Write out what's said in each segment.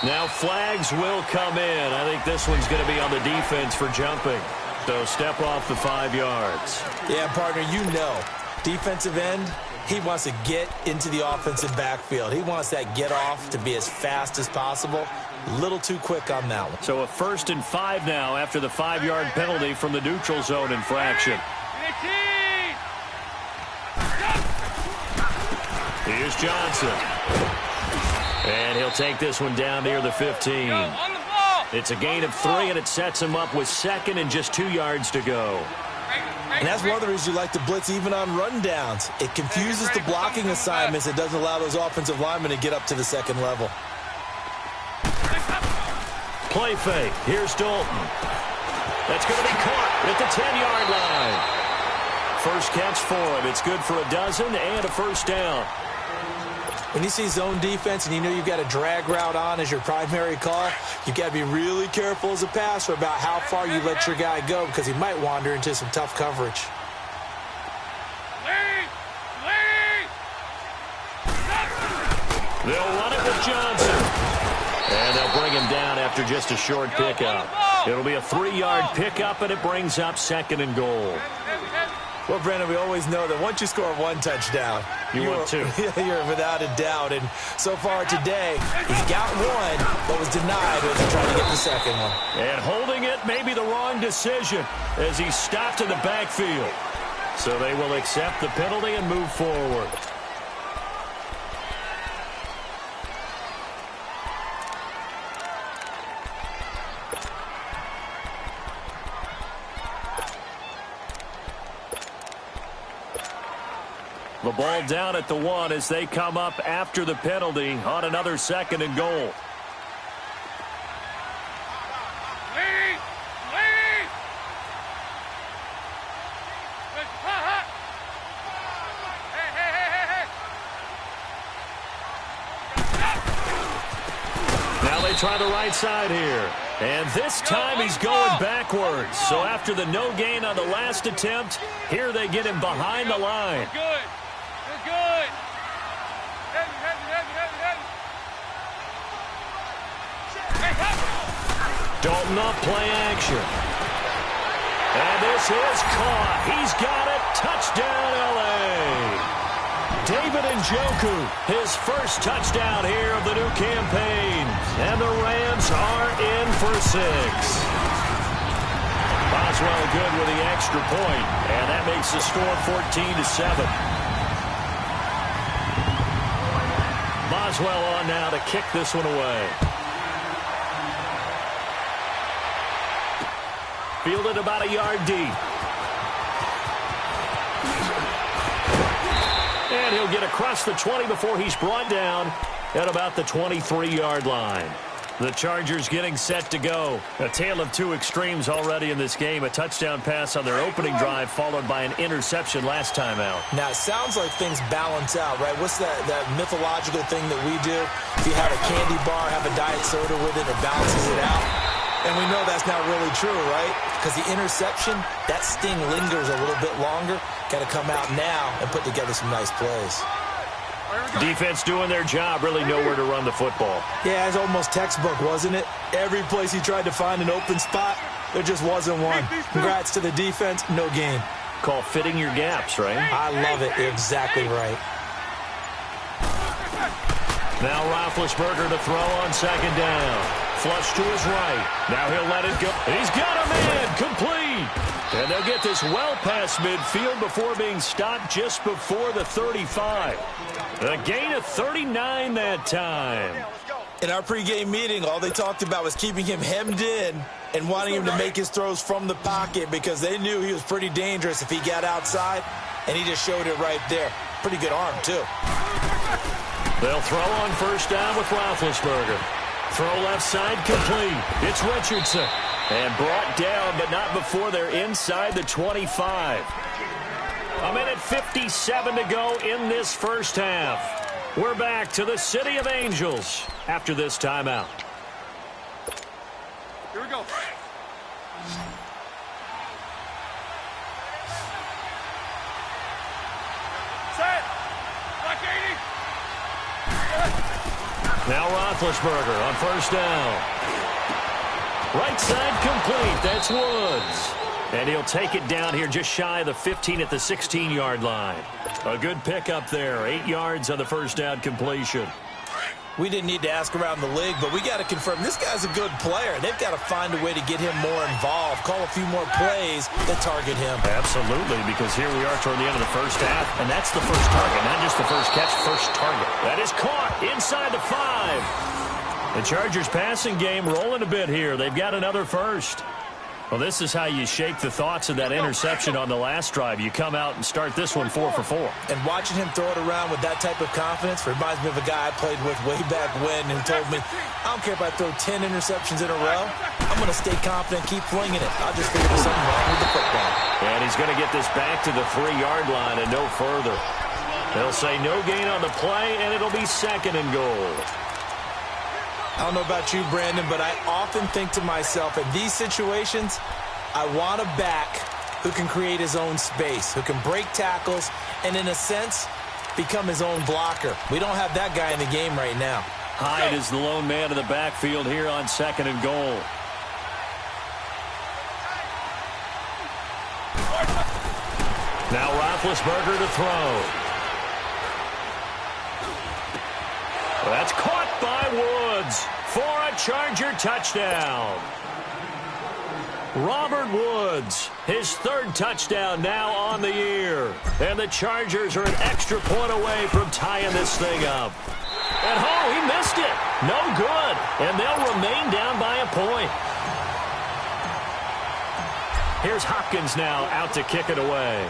Now flags will come in. I think this one's going to be on the defense for jumping. So step off the 5 yards. Yeah, partner, you know, defensive end, he wants to get into the offensive backfield. He wants that get off to be as fast as possible. A little too quick on that one. So a 1st and 5 now after the 5-yard penalty from the neutral zone infraction. Here's Johnson. And he'll take this one down near the 15. It's a gain of 3, and it sets him up with 2nd and just 2 yards to go. And that's one of the reasons you like to blitz even on rundowns. It confuses the blocking assignments. It doesn't allow those offensive linemen to get up to the 2nd level. Play fake. Here's Dalton. That's going to be caught at the 10-yard line. First catch for him. It's good for a dozen and a first down. When you see zone defense and you know you've got a drag route on as your primary call, you've got to be really careful as a passer about how far you let your guy go because he might wander into some tough coverage. They'll run it with Johnson. And they'll bring him down after just a short pickup. It'll be a 3-yard pickup, and it brings up 2nd and goal. Well, Brandon, we always know that once you score 1 touchdown, you're without a doubt. And so far today, he's got 1, but was denied as he tried to get the 2nd one. And holding it may be the wrong decision as he stopped in the backfield. So they will accept the penalty and move forward. The ball down at the 1 as they come up after the penalty on another 2nd and goal. Now they try the right side here. And this time he's going backwards. So after the no gain on the last attempt, here they get him behind the line. Good. Dalton off play action. And this is caught. He's got it. Touchdown, L.A. David Njoku, his first touchdown here of the new campaign. And the Rams are in for 6. Boswell good with the extra point. And that makes the score 14-7. Boswell on now to kick this one away. Fielded about a yard deep. And he'll get across the 20 before he's brought down at about the 23-yard line. The Chargers getting set to go. A tale of 2 extremes already in this game. A touchdown pass on their opening drive followed by an interception last time out. Now, it sounds like things balance out, right? What's that mythological thing that we do? If you have a candy bar, have a diet soda with it, it balances it out. And we know that's not really true, right? Because the interception, that sting lingers a little bit longer. Got to come out now and put together some nice plays. Defense doing their job, really nowhere to run the football. Yeah, it's almost textbook, wasn't it? Every place he tried to find an open spot, there just wasn't one. Congrats to the defense, no gain. Call fitting your gaps, right? I love it. Exactly right. Now Roethlisberger to throw on 2nd down. Flush to his right. Now he'll let it go. He's got a man complete. And they'll get this well past midfield before being stopped just before the 35. A gain of 39 that time. In our pregame meeting, all they talked about was keeping him hemmed in and wanting him to make his throws from the pocket because they knew he was pretty dangerous if he got outside, and he just showed it right there. Pretty good arm, too. They'll throw on 1st down with Roethlisberger. Throw left side complete. It's Richardson. And brought down, but not before they're inside the 25. A minute 57 to go in this first half. We're back to the City of Angels after this timeout. Here we go. Set. Black 80. Now Roethlisberger on first down. Right side complete. That's Woods. And he'll take it down here just shy of the 15 at the 16-yard line. A good pickup there. 8 yards on the first down completion. We didn't need to ask around the league, but we got to confirm this guy's a good player. They've got to find a way to get him more involved, call a few more plays that target him. Absolutely, because here we are toward the end of the first half, and that's the first target, not just the first catch, first target. That is caught inside the 5. The Chargers passing game rolling a bit here. They've got another first. Well, this is how you shake the thoughts of that interception on the last drive. You come out and start this one 4 for 4. And watching him throw it around with that type of confidence reminds me of a guy I played with way back when who told me, I don't care if I throw 10 interceptions in a row. I'm going to stay confident, keep flinging it. I'll just figure there's something wrong with the football. And he's going to get this back to the 3-yard line and no further. They'll say no gain on the play, and it'll be 2nd and goal. I don't know about you, Brandon, but I often think to myself, in these situations, I want a back who can create his own space, who can break tackles, and in a sense, become his own blocker. We don't have that guy in the game right now. Hyde is the lone man in the backfield here on 2nd and goal. Now Roethlisberger to throw. That's caught by Woods for a Charger touchdown. Robert Woods, his 3rd touchdown now on the year. And the Chargers are an extra point away from tying this thing up. And he missed it. No good. And they'll remain down by a point. Here's Hopkins now out to kick it away.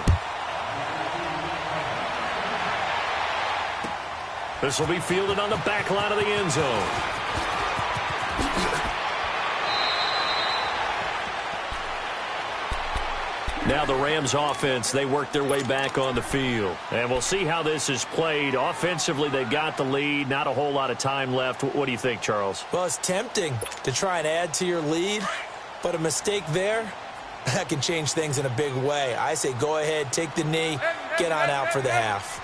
This will be fielded on the back line of the end zone. Now the Rams offense, they work their way back on the field. And we'll see how this is played. Offensively, they've got the lead. Not a whole lot of time left. What do you think, Charles? Well, it's tempting to try and add to your lead, but a mistake there, that can change things in a big way. I say go ahead, take the knee, get on out for the half.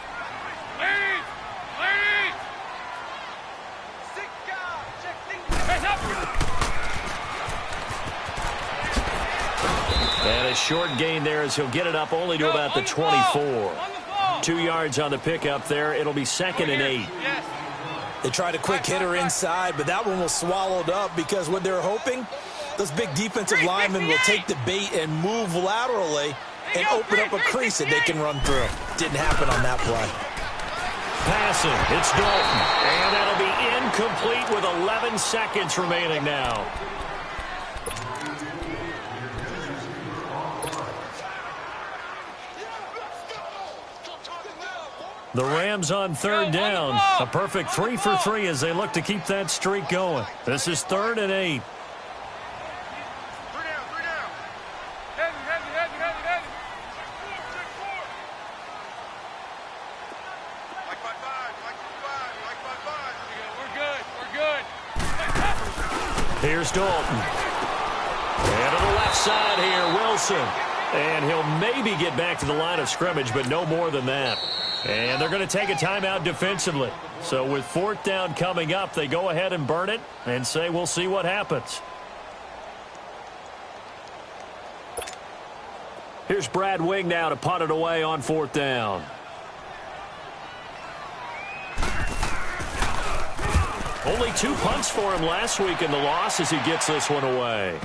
And a short gain there as he'll get it up only to about the 24. 2 yards on the pickup there. It'll be 2nd and 8. They tried a quick hitter inside, but that one was swallowed up because what they're hoping, those big defensive linemen will take the bait and move laterally and open up a crease that they can run through. Didn't happen on that play. Passing, it's Dalton. And that'll be incomplete with 11 seconds remaining now. The Rams on 3rd down. A perfect 3 for 3 as they look to keep that streak going. This is 3rd and 8. Here's Dalton. And to the left side here, Wilson. And he'll maybe get back to the line of scrimmage, but no more than that. And they're going to take a timeout defensively. So with 4th down coming up, they go ahead and burn it and say we'll see what happens. Here's Brad Wing now to punt it away on 4th down. Only 2 punts for him last week in the loss as he gets this one away.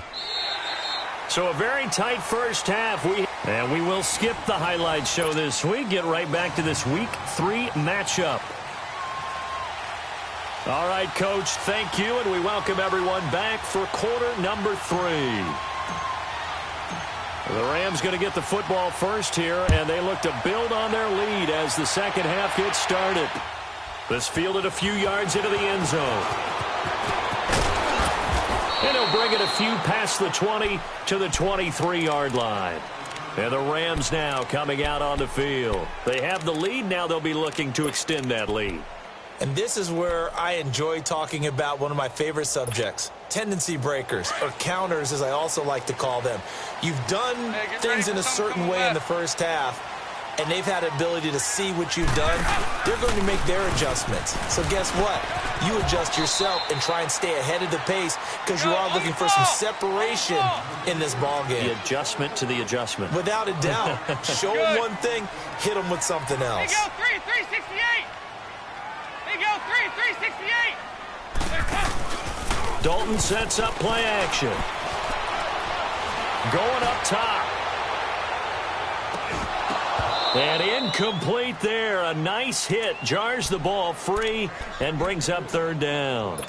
So a very tight first half. And we will skip the highlight show this week. Get right back to this Week 3 matchup. All right, Coach, thank you, and we welcome everyone back for quarter number 3. The Rams going to get the football first here, and they look to build on their lead as the second half gets started. This fielded a few yards into the end zone. And he'll bring it a few past the 20 to the 23-yard line. And the Rams now coming out on the field. They have the lead. Now they'll be looking to extend that lead. And this is where I enjoy talking about one of my favorite subjects, tendency breakers, or counters as I also like to call them. You've done things in a certain way in the first half, and they've had the ability to see what you've done, they're going to make their adjustments. So guess what? You adjust yourself and try and stay ahead of the pace because you are looking for some separation in this ball game. The adjustment to the adjustment. Without a doubt. Show them one thing, hit them with something else. They go 368. They go 368. Dalton sets up play action. Going up top. And incomplete there. A nice hit. Jars the ball free and brings up third down.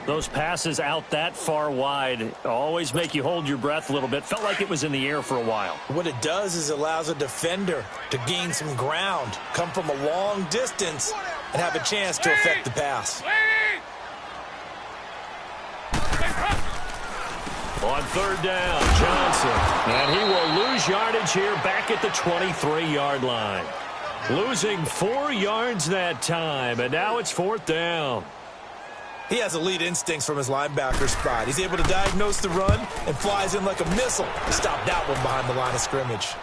Those passes out that far wide always make you hold your breath a little bit. Felt like it was in the air for a while. What it does is allows a defender to gain some ground, come from a long distance, and have a chance to affect the pass. On third down, Johnson. And he will lose yardage here back at the 23-yard line. Losing 4 yards that time, and now it's fourth down. He has elite instincts from his linebacker spot. He's able to diagnose the run and flies in like a missile to stop that one behind the line of scrimmage.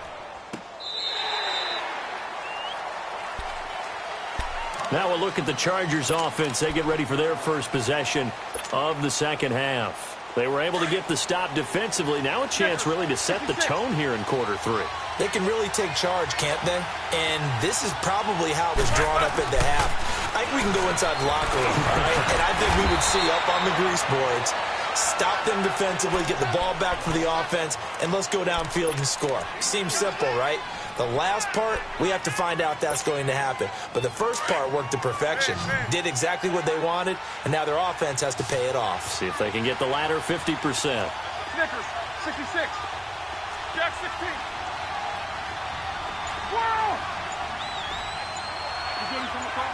Now we'll look at the Chargers offense. They get ready for their first possession of the second half. They were able to get the stop defensively. Now a chance really to set the tone here in quarter 3. They can really take charge, can't they? And this is probably how it was drawn up at the half. I think we can go inside the locker room, all right? And I think we would see up on the grease boards, stop them defensively, get the ball back for the offense, and let's go downfield and score. Seems simple, right? The last part, we have to find out that's going to happen. But the first part worked to perfection. Did exactly what they wanted, and now their offense has to pay it off. See if they can get the latter 50%. Snickers, 66. Jack 16. Wow! You getting from the top?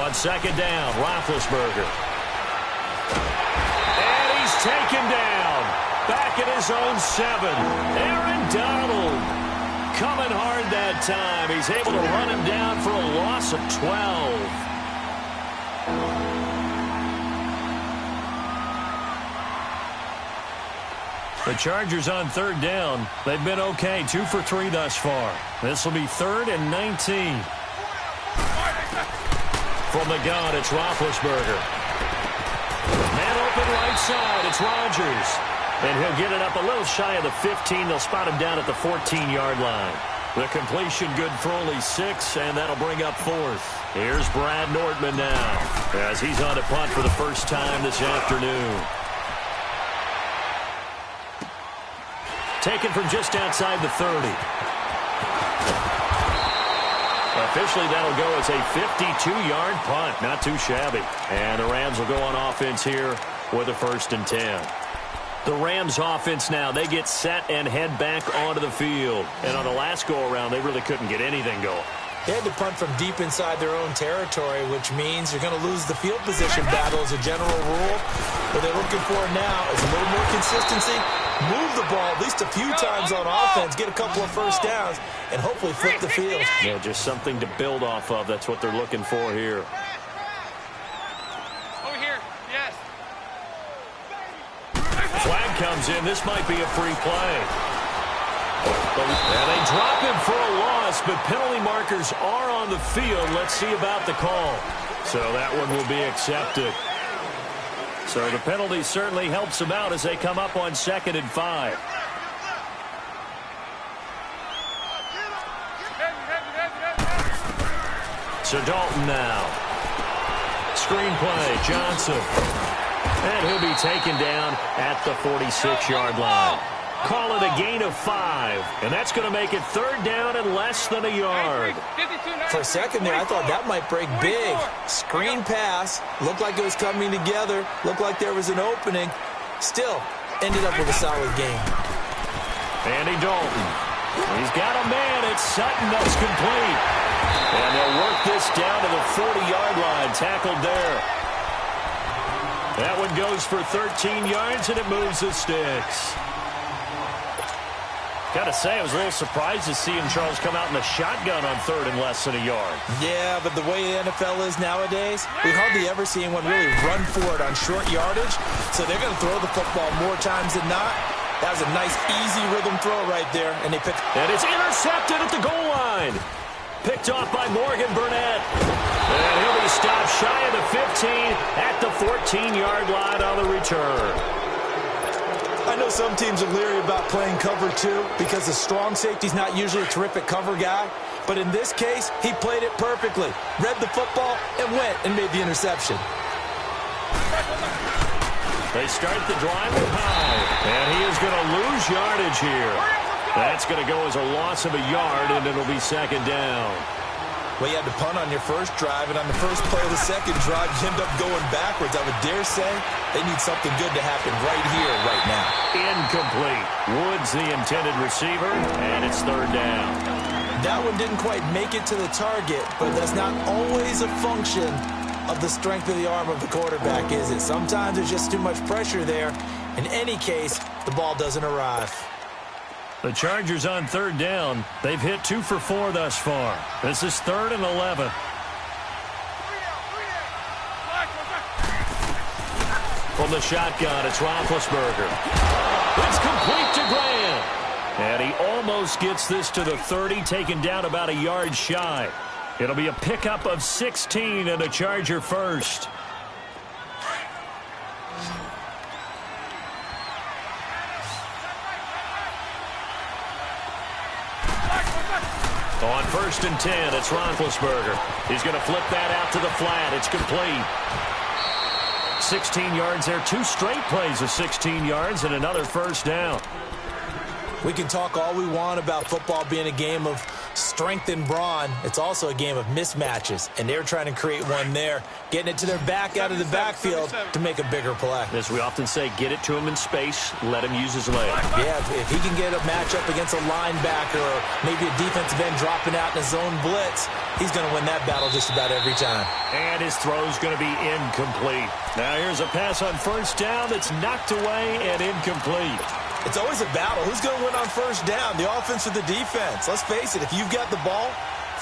On second down, Roethlisberger. And he's taken down. Back at his own 7. Aaron Donald coming hard that time. He's able to run him down for a loss of 12. The Chargers on third down. They've been okay. 2 for 3 thus far. This will be 3rd and 19. From the gun, it's Roethlisberger. Man open right side. It's Rodgers. And he'll get it up a little shy of the 15. They'll spot him down at the 14-yard line. The completion good for only 6, and that'll bring up 4th. Here's Brad Nordman now as he's on to punt for the first time this afternoon. Taken from just outside the 30. Officially, that'll go as a 52-yard punt. Not too shabby. And the Rams will go on offense here with a 1st and 10. The Rams offense now, they get set and head back onto the field. And on the last go-around, they really couldn't get anything going. They had to punt from deep inside their own territory, which means you're going to lose the field position battle as a general rule. What they're looking for now is a little more consistency, move the ball at least a few times on offense, get a couple of first downs, and hopefully flip the field. Yeah, just something to build off of. That's what they're looking for here. Over here, yes. Flag comes in. This might be a free play. And they drop him for a loss, but penalty markers are on the field. Let's see about the call. So that one will be accepted. So the penalty certainly helps them out as they come up on 2nd and 5. So Dalton now. Screen play, Johnson. And he'll be taken down at the 46-yard line. Call it a gain of 5. And that's going to make it 3rd down and less than a yard. For a second there, I thought that might break big. Screen pass. Looked like it was coming together. Looked like there was an opening. Still, ended up with a solid game. Andy Dalton. He's got a man. It's Sutton. That's complete. And they'll work this down to the 40-yard line. Tackled there. That one goes for 13 yards, and it moves the sticks. Got to say, I was a little surprised to see Charles come out in the shotgun on 3rd and less than a yard. Yeah, but the way the NFL is nowadays, we hardly ever see anyone really run for it on short yardage. So they're going to throw the football more times than not. That was a nice, easy rhythm throw right there, and they picked. And it's intercepted at the goal line. Picked off by Morgan Burnett. And he'll be stopped shy of the 15 at the 14-yard line on the return. I know some teams are leery about playing cover 2 because the strong safety's not usually a terrific cover guy. But in this case, he played it perfectly. Read the football and went and made the interception. They start the drive with High. And he is going to lose yardage here. That's going to go as a loss of a yard, and it'll be second down. Well, you had to punt on your first drive, and on the first play of the second drive, you end up going backwards. I would dare say they need something good to happen right here, right now. Incomplete. Woods the intended receiver, and it's third down. That one didn't quite make it to the target, but that's not always a function of the strength of the arm of the quarterback, is it? Sometimes there's just too much pressure there. In any case, the ball doesn't arrive. The Chargers on third down. They've hit 2 for 4 thus far. This is 3rd and 11. From the shotgun, it's Roethlisberger. It's complete to Grant. And he almost gets this to the 30, taken down about a yard shy. It'll be a pickup of 16 and a Charger first. On 1st and 10, it's Roethlisberger. He's going to flip that out to the flat. It's complete. 16 yards there. 2 straight plays of 16 yards and another first down. We can talk all we want about football being a game of strength and brawn. It's also a game of mismatches, and they're trying to create one there, getting it to their back out of the backfield to make a bigger play. As we often say, get it to him in space, let him use his leg. Yeah, if he can get a matchup against a linebacker or maybe a defensive end dropping out in a zone blitz, he's going to win that battle just about every time. And his throw's going to be incomplete. Now here's a pass on first down that's knocked away and incomplete. It's always a battle. Who's going to win on first down, the offense or the defense? Let's face it, if you've got the ball,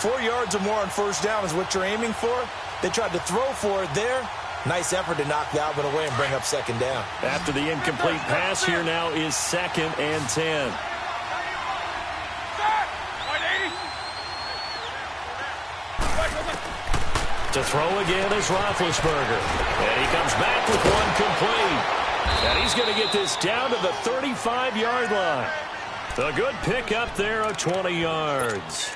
4 yards or more on first down is what you're aiming for. They tried to throw for it there. Nice effort to knock that one away and bring up second down. After the incomplete pass, here now is 2nd and 10. To throw again is Roethlisberger. And he comes back with one complete. And he's going to get this down to the 35-yard line. A good pickup there of 20 yards.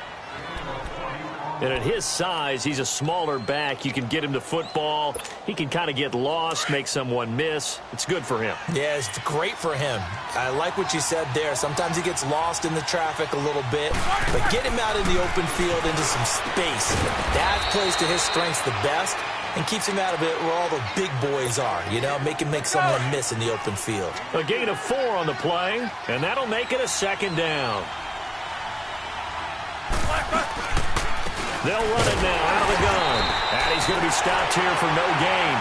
And at his size, he's a smaller back. You can get him to football. He can kind of get lost, make someone miss. It's good for him. Yeah, it's great for him. I like what you said there. Sometimes he gets lost in the traffic a little bit. But get him out in the open field into some space. That plays to his strengths the best and keeps him out of it where all the big boys are, you know, make someone miss in the open field. A gain of 4 on the play, and that'll make it a second down. They'll run it now out of the gun. And he's going to be stopped here for no gain.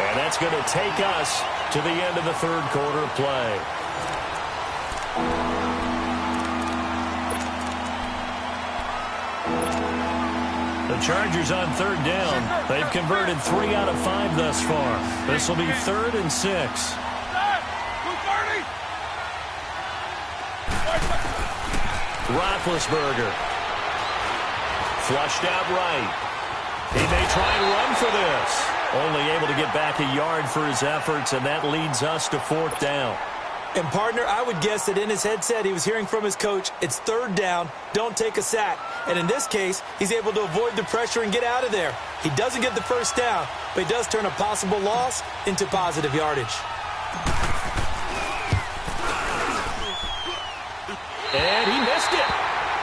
And that's going to take us to the end of the third quarter play. The Chargers on third down. They've converted 3 out of 5 thus far. This will be 3rd and 6. Roethlisberger. Flushed out right. He may try and run for this. Only able to get back a yard for his efforts, and that leads us to 4th down. And, partner, I would guess that in his headset he was hearing from his coach, it's 3rd down, don't take a sack. And in this case, he's able to avoid the pressure and get out of there. He doesn't get the first down, but he does turn a possible loss into positive yardage. And he missed it.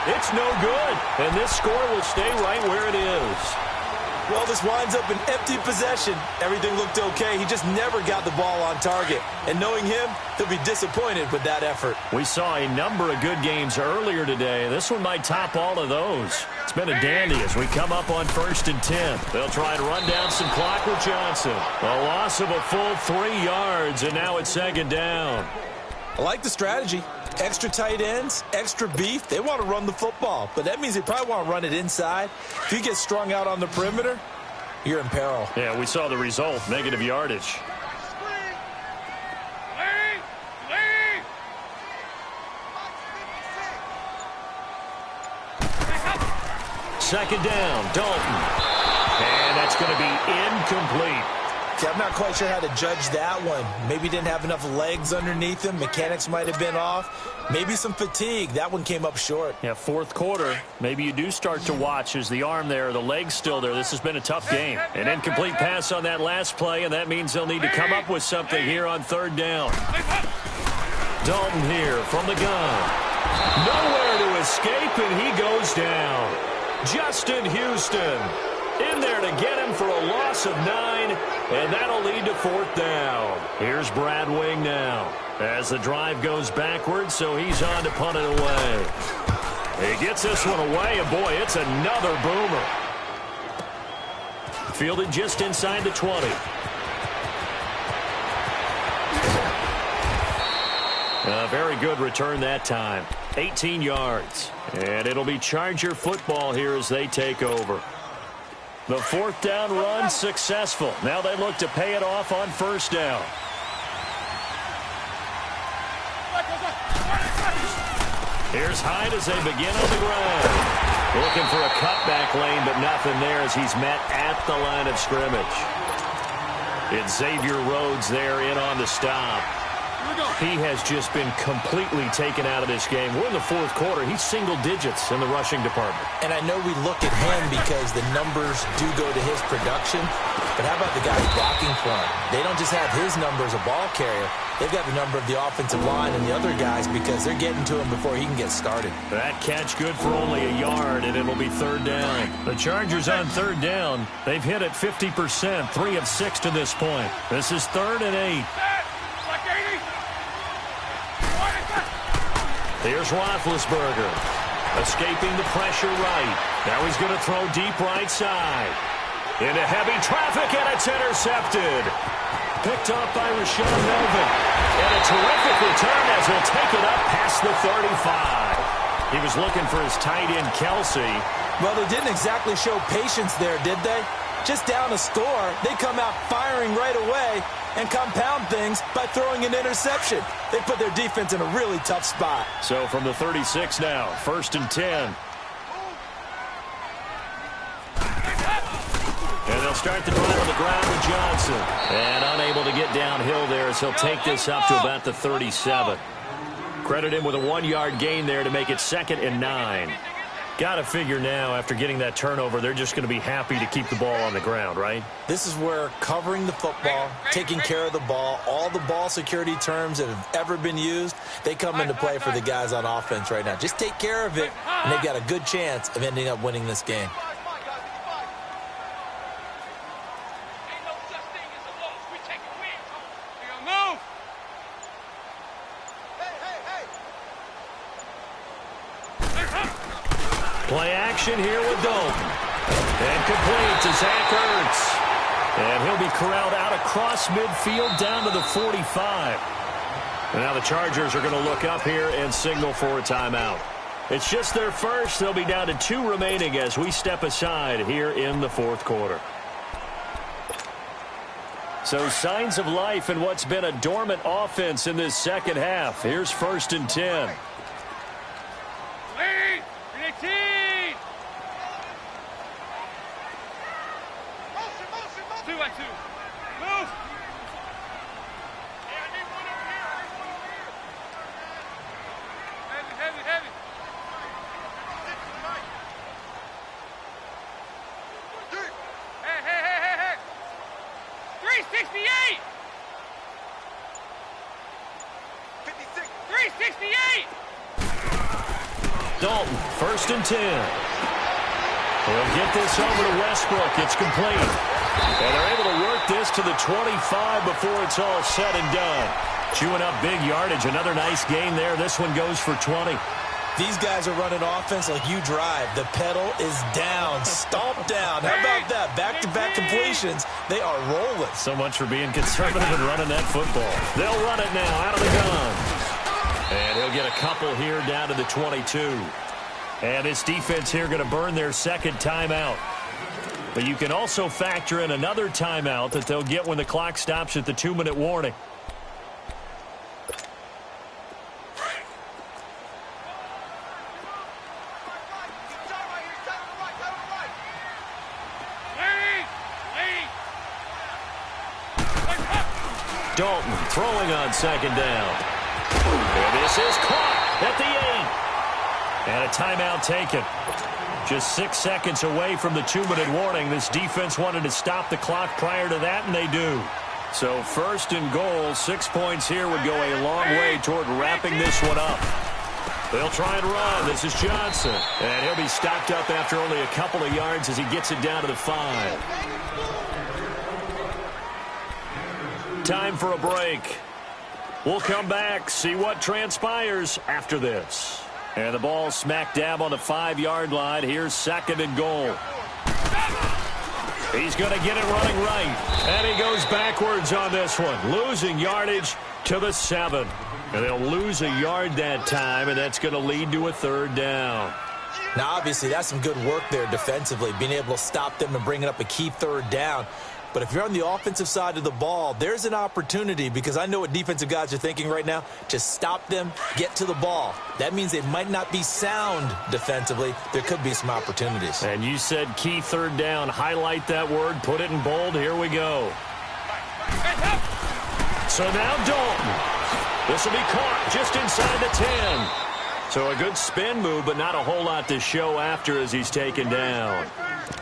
It's no good. And this score will stay right where it is. Well, this winds up an empty possession. Everything looked okay. He just never got the ball on target. And knowing him, he'll be disappointed with that effort. We saw a number of good games earlier today. This one might top all of those. It's been a dandy as we come up on 1st and 10. They'll try and run down some clock with Johnson. A loss of a full 3 yards, and now it's 2nd down. I like the strategy. Extra tight ends, extra beef. They want to run the football, but that means they probably want to run it inside. If you get strung out on the perimeter, you're in peril. Yeah, we saw the result, negative yardage. second down. Dalton. And that's going to be incomplete. Okay, I'm not quite sure how to judge that one. Maybe didn't have enough legs underneath him. Mechanics might have been off. Maybe some fatigue. That one came up short. Yeah, fourth quarter. Maybe you do start to watch as the arm there, the leg's still there. This has been a tough game. An incomplete pass on that last play, and that means they'll need to come up with something here on third down. Dalton here from the gun. Nowhere to escape, and he goes down. Justin Houston in there to get him for a loss of 9, and that'll lead to fourth down. Here's Brad Wing now as the drive goes backwards, so he's on to punt it away. He gets this one away, and boy, it's another boomer. Fielded just inside the 20. A very good return that time. 18 yards. And it'll be Charger football here as they take over. The fourth down run successful. Now they look to pay it off on first down. Here's Hyde as they begin on the ground. Looking for a cutback lane, but nothing there as he's met at the line of scrimmage. It's Xavier Rhodes there in on the stop. He has just been completely taken out of this game. We're in the fourth quarter. He's single digits in the rushing department. And I know we look at him because the numbers do go to his production. But how about the guys blocking for him? They don't just have his number as a ball carrier. They've got the number of the offensive line and the other guys because they're getting to him before he can get started. That catch good for only a yard, and it'll be third down. The Chargers on third down. They've hit it 50%, 3 of 6 to this point. This is 3rd and 8. Here's Roethlisberger, escaping the pressure right. Now he's going to throw deep right side. Into heavy traffic, and it's intercepted. Picked up by Rashawn Melvin. And a terrific return as he'll take it up past the 35. He was looking for his tight end, Kelsey. Well, they didn't exactly show patience there, did they? Just down a score, they come out firing right away and compound things by throwing an interception. They put their defense in a really tough spot. So from the 36 now, 1st and 10. And they'll start the drive on the ground with Johnson. And unable to get downhill there as he'll take this up to about the 37. Credit him with a 1-yard gain there to make it 2nd and 9. Got to figure now, after getting that turnover, they're just going to be happy to keep the ball on the ground, right? This is where covering the football, taking care of the ball, all the ball security terms that have ever been used, they come into play for the guys on offense right now. Just take care of it, and they've got a good chance of ending up winning this game. Play action here with Dalton. And complete to Zach Ertz. And he'll be corralled out across midfield down to the 45. And now the Chargers are going to look up here and signal for a timeout. It's just their first. They'll be down to 2 remaining as we step aside here in the fourth quarter. So signs of life in what's been a dormant offense in this second half. Here's 1st and 10. Lead! 18! Two by two. Move! Yeah, I need one over here. Heavy, heavy, heavy. Hey, hey, hey, hey, hey. 368! 56. 368! Dalton, 1st and 10. He'll get this over to Westbrook. It's complete. And they're able to work this to the 25 before it's all said and done. Chewing up big yardage. Another nice gain there. This one goes for 20. These guys are running offense like you drive. The pedal is down, stomped down. How about that? Back-to-back completions. They are rolling. So much for being conservative and running that football. They'll run it now out of the gun. And he'll get a couple here down to the 22. And this defense here going to burn their 2nd timeout. But you can also factor in another timeout that they'll get when the clock stops at the 2-minute warning. Dalton throwing on second down. And this is caught at the 8. And a timeout taken. Just 6 seconds away from the 2-minute warning. This defense wanted to stop the clock prior to that, and they do. So first and goal, 6 points here would go a long way toward wrapping this one up. They'll try and run. This is Johnson. And he'll be stopped up after only a couple of yards as he gets it down to the 5. Time for a break. We'll come back, see what transpires after this. And the ball smack dab on the 5-yard line. Here's second and goal. He's going to get it running right. And he goes backwards on this one. Losing yardage to the 7. And they'll lose a yard that time, and that's going to lead to a 3rd down. Now, obviously, that's some good work there defensively, being able to stop them and bringing up a key 3rd down. But if you're on the offensive side of the ball, there's an opportunity, because I know what defensive guys are thinking right now, to stop them, get to the ball. That means they might not be sound defensively. There could be some opportunities. And you said key 3rd down. Highlight that word. Put it in bold. Here we go. So now Dalton. This will be caught just inside the 10. So a good spin move, but not a whole lot to show after as he's taken down.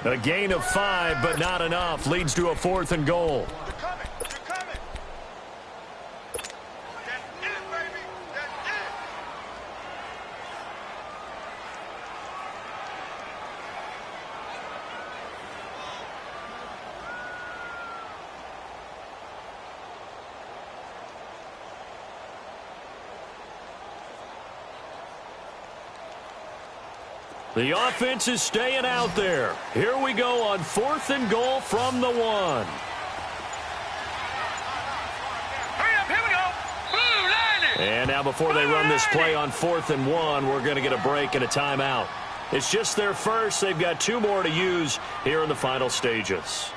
A gain of 5, but not enough. Leads to a 4th and goal. The offense is staying out there. Here we go on 4th and goal from the 1. Hurry up, here we go. Blue line. And now before they run this play on 4th and 1, we're going to get a break and a timeout. It's just their first. They've got 2 more to use here in the final stages.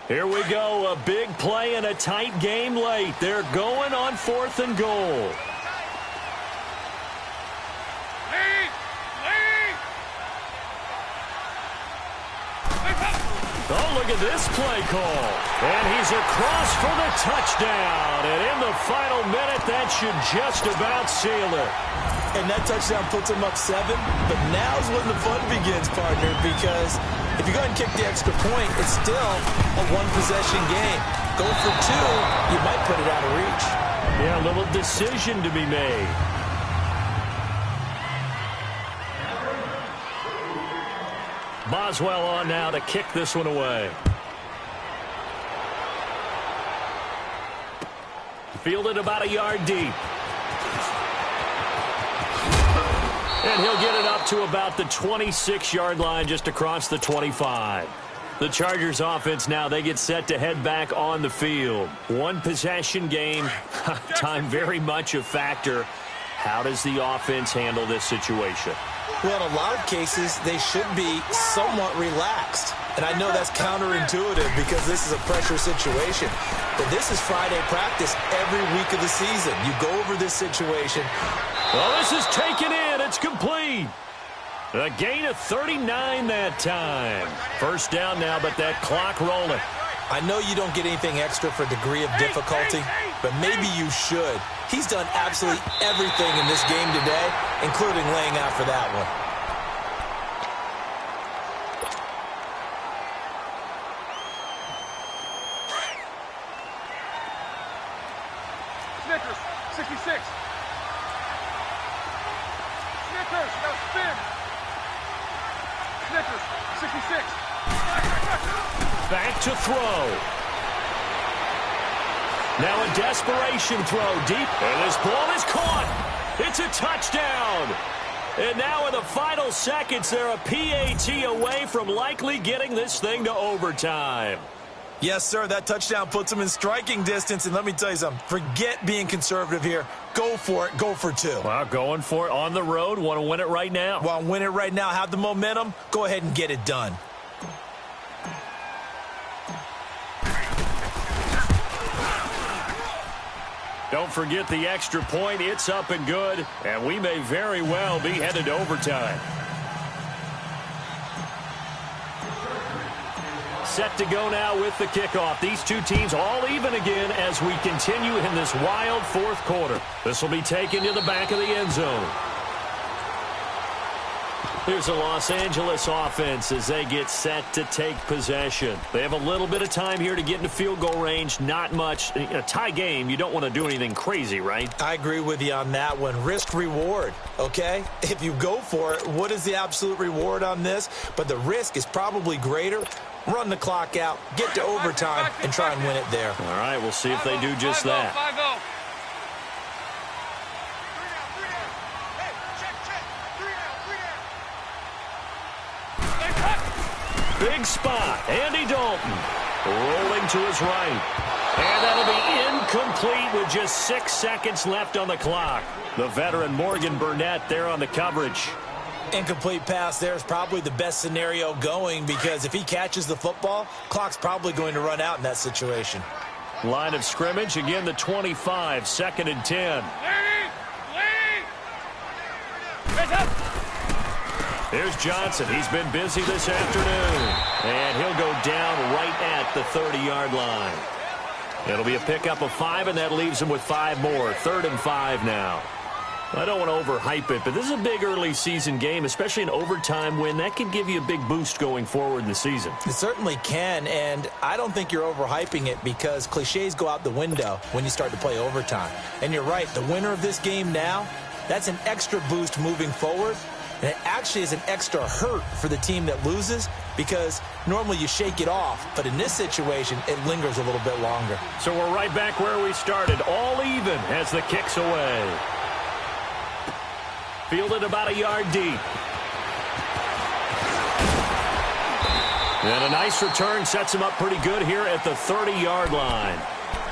Here we go, a big play and a tight game late. They're going on 4th and goal. Oh, look at this play call. And he's across for the touchdown. And in the final minute, that should just about seal it. And that touchdown puts him up 7. But now's when the fun begins, partner, because if you go ahead and kick the extra point, it's still a 1-possession game. Go for 2, you might put it out of reach. Yeah, a little decision to be made. Boswell on now to kick this one away. Fielded about a yard deep. And he'll get it up to about the 26-yard line, just across the 25. The Chargers offense now, they get set to head back on the field. 1-possession game. Time very much a factor. How does the offense handle this situation? Well, in a lot of cases, they should be somewhat relaxed. And I know that's counterintuitive because this is a pressure situation. But this is Friday practice every week of the season. You go over this situation. Well, this is taken in. It's complete. A gain of 39 that time. First down now, but that clock rolling. I know you don't get anything extra for degree of difficulty, but maybe you should. He's done absolutely everything in this game today, including laying out for that one. Snickers, 66. Snickers, now spin. Snickers, 66. Back to throw. Now a desperation throw deep. And this ball is caught. It's a touchdown. And now in the final seconds, they're a PAT away from likely getting this thing to overtime. Yes, sir, that touchdown puts them in striking distance. And let me tell you something, forget being conservative here. Go for it. Go for 2. Well, going for it on the road. Want to win it right now. Well, win it right now. Have the momentum. Go ahead and get it done. Don't forget the extra point. It's up and good, and we may very well be headed to overtime. Set to go now with the kickoff. These two teams all even again as we continue in this wild fourth quarter. This will be taken to the back of the end zone. Here's the Los Angeles offense as they get set to take possession. They have a little bit of time here to get into field goal range. Not much. In a tie game, you don't want to do anything crazy, right? I agree with you on that one. Risk-reward, okay? If you go for it, what is the absolute reward on this? But the risk is probably greater. Run the clock out, get to overtime, and try and win it there. All right, we'll see if they do just that. Big spot. Andy Dalton rolling to his right. And that'll be incomplete with just 6 seconds left on the clock. The veteran Morgan Burnett there on the coverage. Incomplete pass there is probably the best scenario going because if he catches the football, clock's probably going to run out in that situation. Line of scrimmage, again the 25, 2nd and 10. Here's Johnson. He's been busy this afternoon. And he'll go down right at the 30-yard line. It'll be a pickup of 5, and that leaves him with 5 more. 3rd and 5 now. I don't want to overhype it, but this is a big early season game, especially an overtime win. That can give you a big boost going forward in the season. It certainly can, and I don't think you're overhyping it because cliches go out the window when you start to play overtime. And you're right, the winner of this game now, that's an extra boost moving forward. And it actually is an extra hurt for the team that loses because normally you shake it off. But in this situation, it lingers a little bit longer. So we're right back where we started, all even as the kick's away. Fielded about a yard deep. And a nice return sets him up pretty good here at the 30-yard line.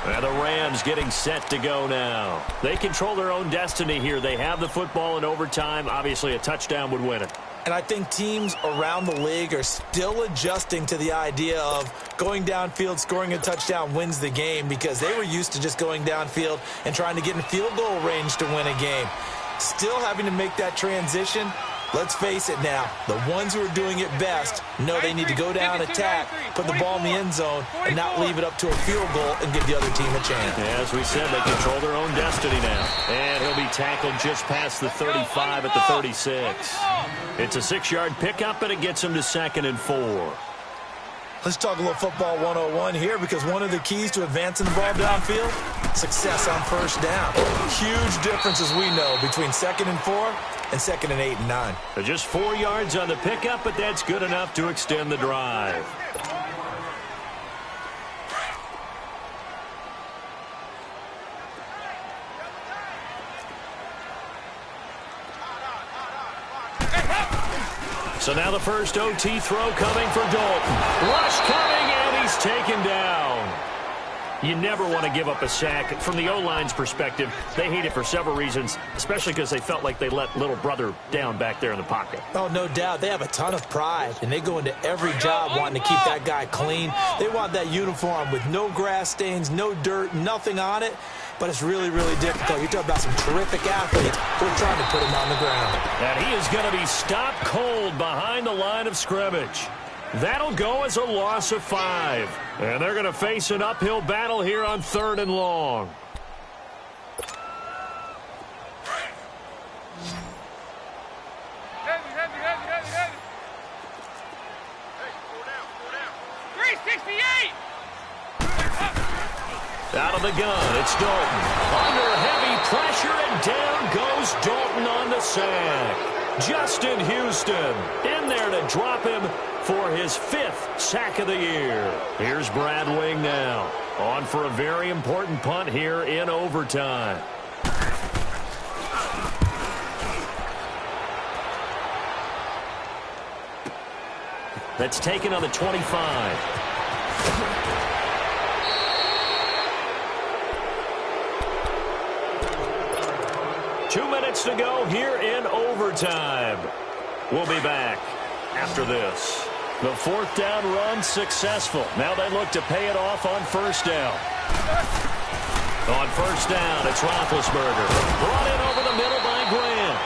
And the Rams getting set to go now. They control their own destiny here. They have the football in overtime. Obviously, a touchdown would win it. And I think teams around the league are still adjusting to the idea of going downfield, scoring a touchdown wins the game because they were used to just going downfield and trying to get in field goal range to win a game. Still having to make that transition. Let's face it now, the ones who are doing it best know they need to go down, attack, put the ball in the end zone, and not leave it up to a field goal and give the other team a chance. As we said, they control their own destiny now. And he'll be tackled just past the 35 at the 36. It's a 6-yard pickup, and it gets him to 2nd and 4. Let's talk a little football 101 here because one of the keys to advancing the ball downfield, success on first down. Huge difference, as we know, between 2nd and 4 and 2nd and 8 and 9. Just 4 yards on the pickup, but that's good enough to extend the drive. So now the first OT throw coming for Dalton. Rush coming, and he's taken down. You never want to give up a sack. From the O-line's perspective, they hate it for several reasons, especially because they felt like they let little brother down back there in the pocket. Oh, no doubt. They have a ton of pride, and they go into every job wanting to keep that guy clean. They want that uniform with no grass stains, no dirt, nothing on it. But it's really, really difficult. You're talking about some terrific athletes who are trying to put him on the ground. And he is going to be stopped cold behind the line of scrimmage. That'll go as a loss of 5. And they're going to face an uphill battle here on 3rd and long. Heavy. Hey, go down. 368! Out of the gun, it's Dalton. Under heavy pressure, and down goes Dalton on the sack. Justin Houston in there to drop him for his 5th sack of the year. Here's Brad Wing now, on for a very important punt here in overtime. That's taken on the 25. 2 minutes to go here in overtime. We'll be back after this. The 4th down run successful. Now they look to pay it off on 1st down. On first down, it's Roethlisberger. Brought in over the middle by Grant.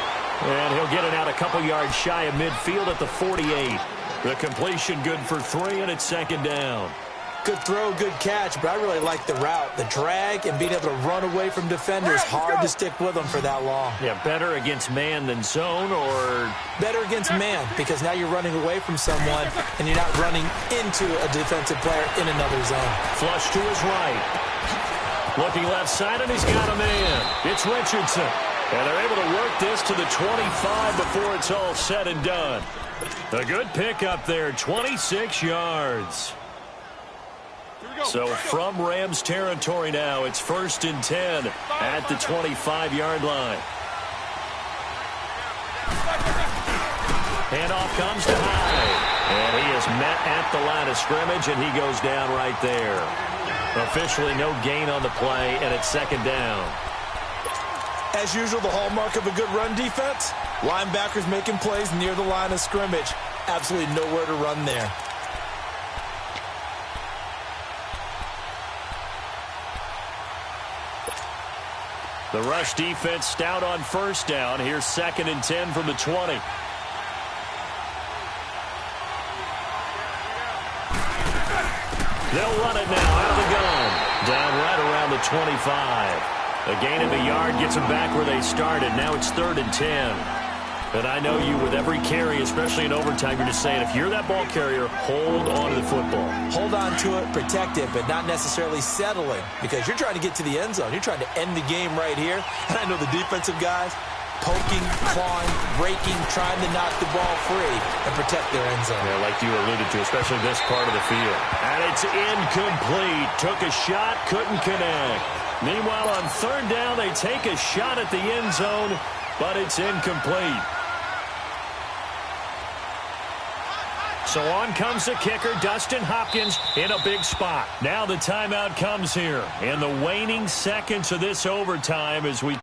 And he'll get it out a couple yards shy of midfield at the 48. The completion good for 3, and it's second down. Good throw, good catch, but I really like the route. The drag and being able to run away from defenders. Hard to stick with them for that long. Yeah, better against man than zone, or... Better against man, because now you're running away from someone, and you're not running into a defensive player in another zone. Flush to his right. Looking left side, and he's got a man. It's Richardson. And they're able to work this to the 25 before it's all said and done. A good pickup there, 26 yards. So from Rams territory now, it's 1st and 10 at the 25-yard line. Handoff comes to Hyde. And he is met at the line of scrimmage, and he goes down right there. Officially no gain on the play, and it's second down. As usual, the hallmark of a good run defense, linebackers making plays near the line of scrimmage. Absolutely nowhere to run there. The rush defense stout on first down. Here's 2nd and 10 from the 20. They'll run it now out of the gun. Down right around the 25. A gain of a yard gets them back where they started. Now it's 3rd and 10. And I know you, with every carry, especially in overtime, you're just saying, if you're that ball carrier, hold on to the football. Hold on to it, protect it, but not necessarily settling, because you're trying to get to the end zone. You're trying to end the game right here. And I know the defensive guys poking, clawing, breaking, trying to knock the ball free and protect their end zone. Yeah, like you alluded to, especially this part of the field. And it's incomplete. Took a shot, couldn't connect. Meanwhile, on 3rd down, they take a shot at the end zone, but it's incomplete. So on comes the kicker, Dustin Hopkins, in a big spot. Now the timeout comes here in the waning seconds of this overtime as we